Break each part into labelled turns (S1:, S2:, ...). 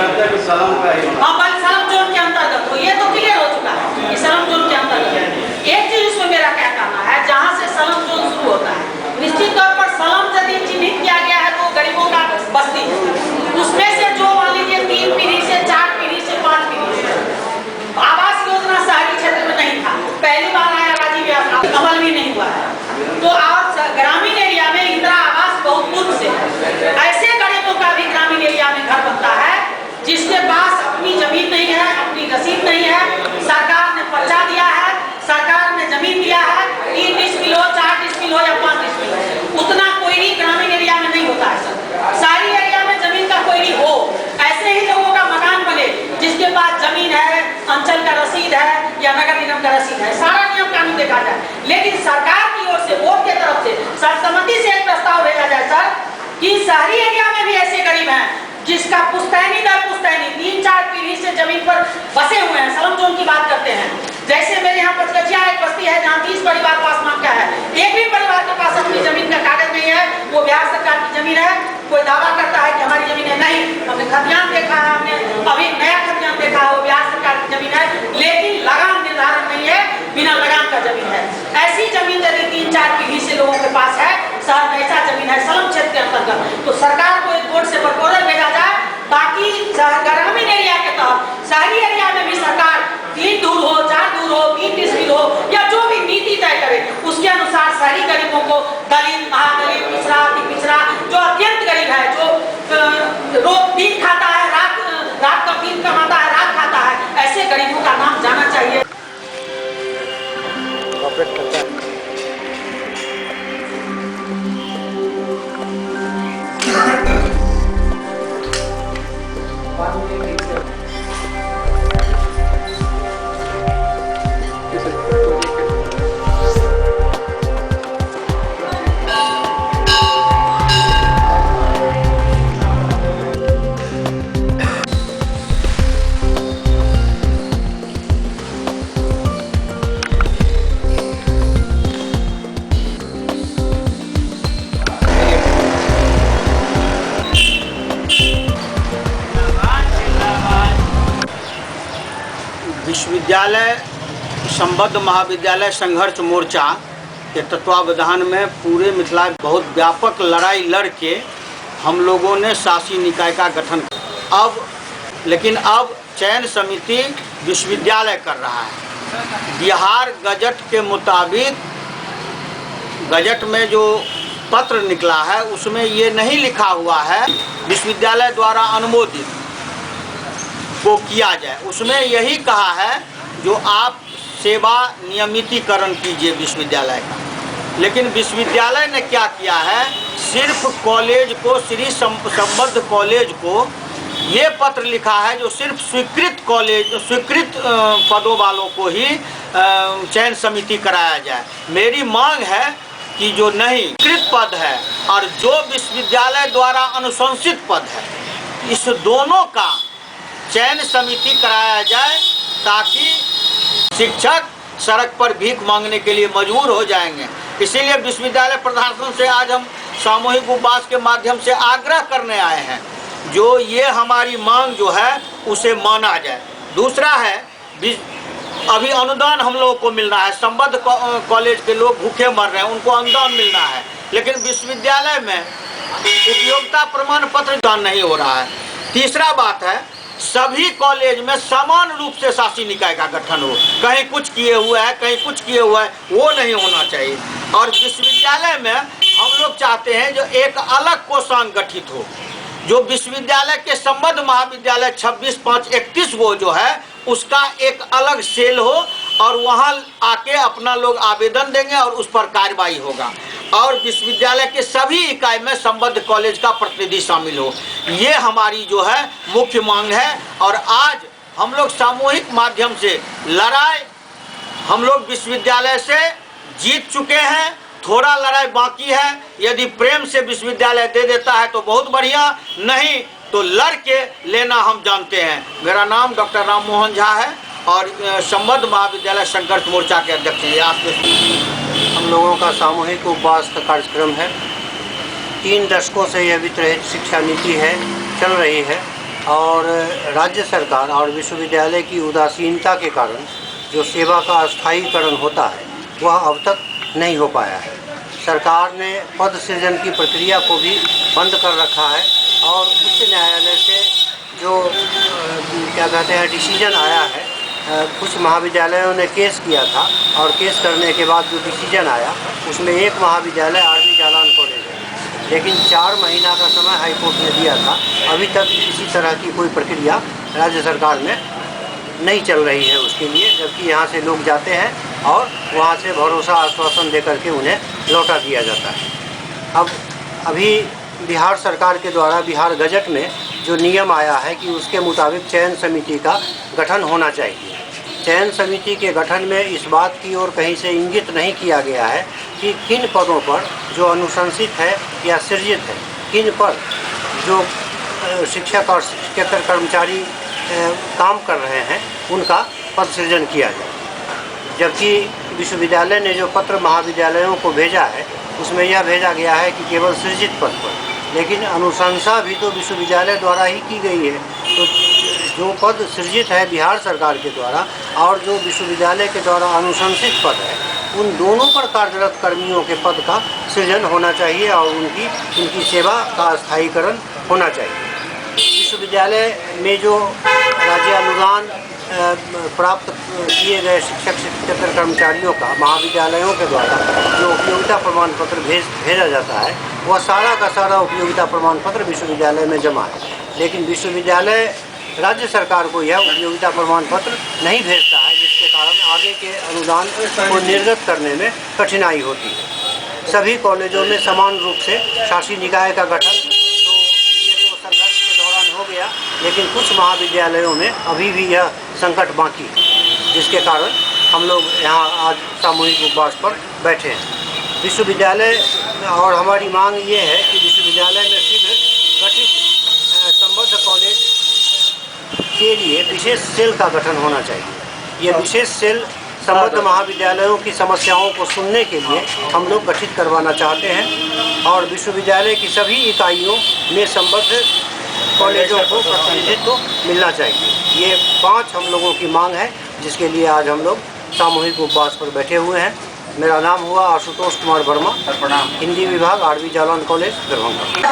S1: हाँ, बल सलम जोन के अंतर्गत हो, ये तो क्लियर हो चुका है कि सलम जोन के अंतर्गत। एक चीज इसमें मेरा क्या कहना है, जहाँ से सलम जोन शुरू होता है, निश्चित तौर पर सलम यदि चिन्हित किया गया है तो गरीबों का बस्ती, उसमें से जो मान लीजिए 3 पीढ़ी से 4 पीढ़ी से 5 पीढ़ी से आवास योजना शहरी क्षेत्र में नहीं था, पहली बार आया राजीव, अमल भी नहीं हुआ है। तो और ग्रामीण एरिया में इंदिरा आवास बहुत पूर्व से है। ऐसे गरीबों का भी ग्रामीण एरिया में घर बनता है जिसके पास अपनी जमीन नहीं है, अपनी रसीद नहीं है, सरकार ने पर्चा दिया है, सरकार ने जमीन दिया है, 3 डिसमिल हो, 4 डिसमिल हो या 5 डिसमिल हो, उतना कोयरी ग्रामीण एरिया में नहीं होता है सर। शहरी एरिया में जमीन का कोयरी हो, ऐसे ही लोगों का मकान बने जिसके पास जमीन है, अंचल का रसीद है या नगर निगम का रसीद है, सारा नियम कानून देखा जाए। लेकिन सरकार की ओर से, बोर्ड की तरफ से सर्वसम्मति से एक प्रस्ताव भेजा जाए सर कि शहरी एरिया में भी ऐसे गरीब हैं जिसका पुश्तैनी दर पुश्तैनी 3-4 पीढ़ी से जमीन पर बसे हुए हैं, सलम जोन की बात करते हैं। जैसे मेरे यहाँ पचकचिया एक बस्ती है जहाँ 30 परिवार पास नाम का है, एक भी परिवार के पास अपनी जमीन का कागज नहीं है, वो बिहार सरकार की जमीन है। कोई दावा करता है कि हमारी जमीन है, नहीं, हमने खतियान देखा है, हमने अभी नया खतियान देखा है, वो बिहार सरकार की जमीन है, लेकिन लगान निर्धारण नहीं है, बिना लगान का जमीन है। ऐसी जमीन यदि 3-4 पीढ़ी से लोगों के पास है, शहर में ऐसा जमीन है सलम क्षेत्र के अंतर्गत, तो सरकार को एक बोर्ड से प्रपोजल भेजा जाए ताकि ग्रामीण एरिया के तहत शहरी एरिया में भी सरकार 3 दूर हो, 4 दूर हो, 3 डिसमिल हो या जो भी नीति तय करे उसके अनुसार शहरी गरीबों को, दलित, महादलित, पिछड़ा, अति पिछड़ा, जो अत्यंत गरीब है, जो रोज दिन खाता है, रात का दिन कमाता है, रात खाता है, ऐसे गरीबों का नाम जाना चाहिए।
S2: विश्वविद्यालय संबद्ध महाविद्यालय संघर्ष मोर्चा के तत्वावधान में पूरे मिथिला बहुत व्यापक लड़ाई लड़ के हम लोगों ने शासी निकाय का गठन लेकिन अब चयन समिति विश्वविद्यालय कर रहा है। बिहार गजट के मुताबिक, गजट में जो पत्र निकला है उसमें ये नहीं लिखा हुआ है विश्वविद्यालय द्वारा अनुमोदित को किया जाए, उसमें यही कहा है जो आप सेवा नियमितीकरण कीजिए विश्वविद्यालय का। लेकिन विश्वविद्यालय ने क्या किया है, सिर्फ कॉलेज को, श्री संबद्ध कॉलेज को ये पत्र लिखा है जो सिर्फ स्वीकृत कॉलेज, स्वीकृत पदों वालों को ही चयन समिति कराया जाए। मेरी मांग है कि जो नहीं स्वीकृत पद है और जो विश्वविद्यालय द्वारा अनुशंसित पद है, इस दोनों का चयन समिति कराया जाए ताकि शिक्षक सड़क पर भीख मांगने के लिए मजबूर हो जाएंगे। इसीलिए विश्वविद्यालय प्रशासन से आज हम सामूहिक उपवास के माध्यम से आग्रह करने आए हैं जो ये हमारी मांग जो है उसे माना जाए। दूसरा है, अभी अनुदान हम लोगों को मिलना है, संबद्ध कॉलेज के लोग भूखे मर रहे हैं, उनको अनुदान मिलना है, लेकिन विश्वविद्यालय में उपयोगिता प्रमाण पत्र दान नहीं हो रहा है। तीसरा बात है, सभी कॉलेज में समान रूप से शासी निकाय का गठन हो, कहीं कुछ किए हुए है, कहीं कुछ किए हुआ है, वो नहीं होना चाहिए। और विश्वविद्यालय में हम लोग चाहते हैं जो एक अलग कोषांग गठित हो, जो विश्वविद्यालय के संबद्ध महाविद्यालय 26/5/31 वो जो है उसका एक अलग सेल हो और वहाँ आके अपना लोग आवेदन देंगे और उस पर कार्रवाई होगा और विश्वविद्यालय के सभी इकाई में संबद्ध कॉलेज का प्रतिनिधि शामिल हो। ये हमारी जो है मुख्य मांग है। और आज हम लोग सामूहिक माध्यम से लड़ाई हम लोग विश्वविद्यालय से जीत चुके हैं, थोड़ा लड़ाई बाकी है। यदि प्रेम से विश्वविद्यालय दे देता है तो बहुत बढ़िया, नहीं तो लड़ के लेना हम जानते हैं। मेरा नाम डॉक्टर राम मोहन झा है और संबद्ध महाविद्यालय संघर्ष मोर्चा के अध्यक्ष हैं। आपके
S3: हम लोगों का सामूहिक उपवास का कार्यक्रम है। 3 दशकों से यह वित्त रहित शिक्षा नीति है, चल रही है। और राज्य सरकार और विश्वविद्यालय की उदासीनता के कारण जो सेवा का अस्थायीकरण होता है वह अब तक नहीं हो पाया है। सरकार ने पद सृजन की प्रक्रिया को भी बंद कर रखा है और उच्च न्यायालय से जो क्या कहते हैं डिसीजन आया है, कुछ महाविद्यालयों ने केस किया था और केस करने के बाद जो डिसीजन आया उसमें एक महाविद्यालय आरवी जालान कॉलेज है, लेकिन 4 महीना का समय हाईकोर्ट ने दिया था। अभी तक किसी तरह की कोई प्रक्रिया राज्य सरकार में नहीं चल रही है उसके लिए, जबकि यहाँ से लोग जाते हैं और वहाँ से भरोसा आश्वासन देकर के उन्हें लौटा दिया जाता है। अब अभी बिहार सरकार के द्वारा बिहार गजट में जो नियम आया है कि उसके मुताबिक चयन समिति का गठन होना चाहिए। चयन समिति के गठन में इस बात की ओर कहीं से इंगित नहीं किया गया है कि किन पदों पर जो अनुशंसित है या सृजित है, किन पर जो शिक्षक और शिक्षकेतर कर्मचारी काम कर रहे हैं उनका पद सृजन किया जाए। जबकि विश्वविद्यालय ने जो पत्र महाविद्यालयों को भेजा है उसमें यह भेजा गया है कि केवल सृजित पद पर, लेकिन अनुशंसा भी तो विश्वविद्यालय द्वारा ही की गई है। तो जो पद सृजित है बिहार सरकार के द्वारा और जो विश्वविद्यालय के द्वारा अनुशंसित पद है, उन दोनों पर कार्यरत कर्मियों के पद का सृजन होना चाहिए और उनकी सेवा का स्थायीकरण होना चाहिए। विश्वविद्यालय में जो राज्य अनुदान प्राप्त किए गए शिक्षक शिक्षकेतर कर्मचारियों का महाविद्यालयों के द्वारा जो उपयोगिता प्रमाण पत्र भेजा जाता है वह सारा का सारा उपयोगिता प्रमाण पत्र विश्वविद्यालय में जमा है, लेकिन विश्वविद्यालय राज्य सरकार को यह उपयोगिता प्रमाण पत्र नहीं भेजता है, जिसके कारण आगे के अनुदान को निर्गत करने में कठिनाई होती है। सभी कॉलेजों में समान रूप से शासी निकाय का गठन तो ये तो संघर्ष के दौरान हो गया, लेकिन कुछ महाविद्यालयों में अभी भी यह संकट बाकी है, जिसके कारण हम लोग यहाँ आज सामूहिक उपवास पर बैठे हैं। विश्वविद्यालय और हमारी मांग ये है कि विश्वविद्यालय में शीघ्र गठित संबद्ध कॉलेज के लिए विशेष सेल का गठन होना चाहिए। ये विशेष सेल संबद्ध महाविद्यालयों की समस्याओं को सुनने के लिए हम लोग गठित करवाना चाहते हैं और विश्वविद्यालय की सभी इकाइयों में संबद्ध कॉलेजों को प्रतिनिधित्व मिलना चाहिए। ये 5 हम लोगों की मांग है, जिसके लिए आज हम लोग सामूहिक उपवास पर बैठे हुए हैं। मेरा नाम हुआ आशुतोष कुमार वर्मा, हिंदी विभाग आरवी जालान कॉलेज दरभंगा।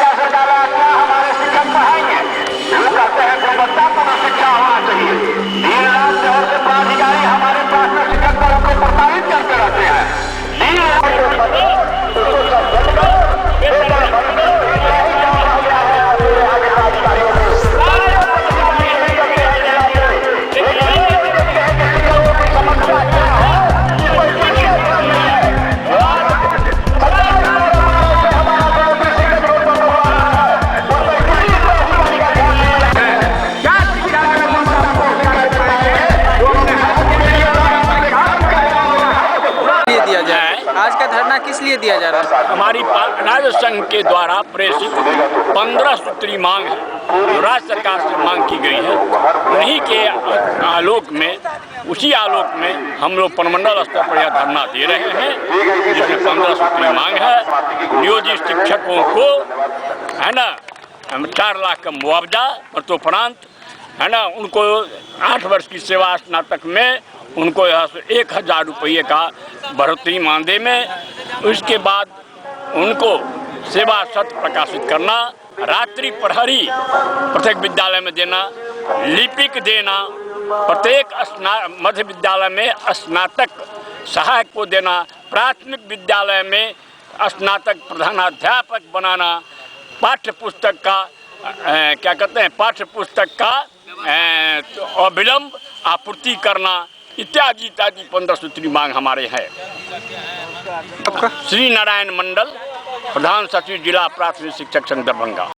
S4: आज का धरना किस लिए दिया जा रहा है?
S5: हमारी राज्य संघ के द्वारा प्रेषित 15 सूत्री मांग है, जो राज्य सरकार से मांग की गई है। उन्हीं के आलोक में, उसी आलोक में हम लोग प्रमंडल स्तर पर यह धरना दे रहे हैं, जिसमें 15 सूत्री मांग है। नियोजित शिक्षकों को है ना 4 लाख का मुआवजा मरणोपरांत है ना, उनको 8 वर्ष की सेवा स्नातक में उनको 1000 रुपये का बढ़ोतरी मानदेय में, उसके बाद उनको सेवा सत्र प्रकाशित करना, रात्रि प्रहरी प्रत्येक विद्यालय में देना, लिपिक देना, प्रत्येक मध्य विद्यालय में स्नातक सहायक को देना, प्राथमिक विद्यालय में स्नातक प्रधानाध्यापक बनाना, पाठ्य पुस्तक का क्या कहते हैं, पाठ्य पुस्तक का अविलंब आपूर्ति करना, इत्यादि इत्यादि 15 सूत्री मांग हमारे हैं। श्री नारायण मंडल, प्रधान सचिव जिला प्राथमिक शिक्षक संघ दरभंगा।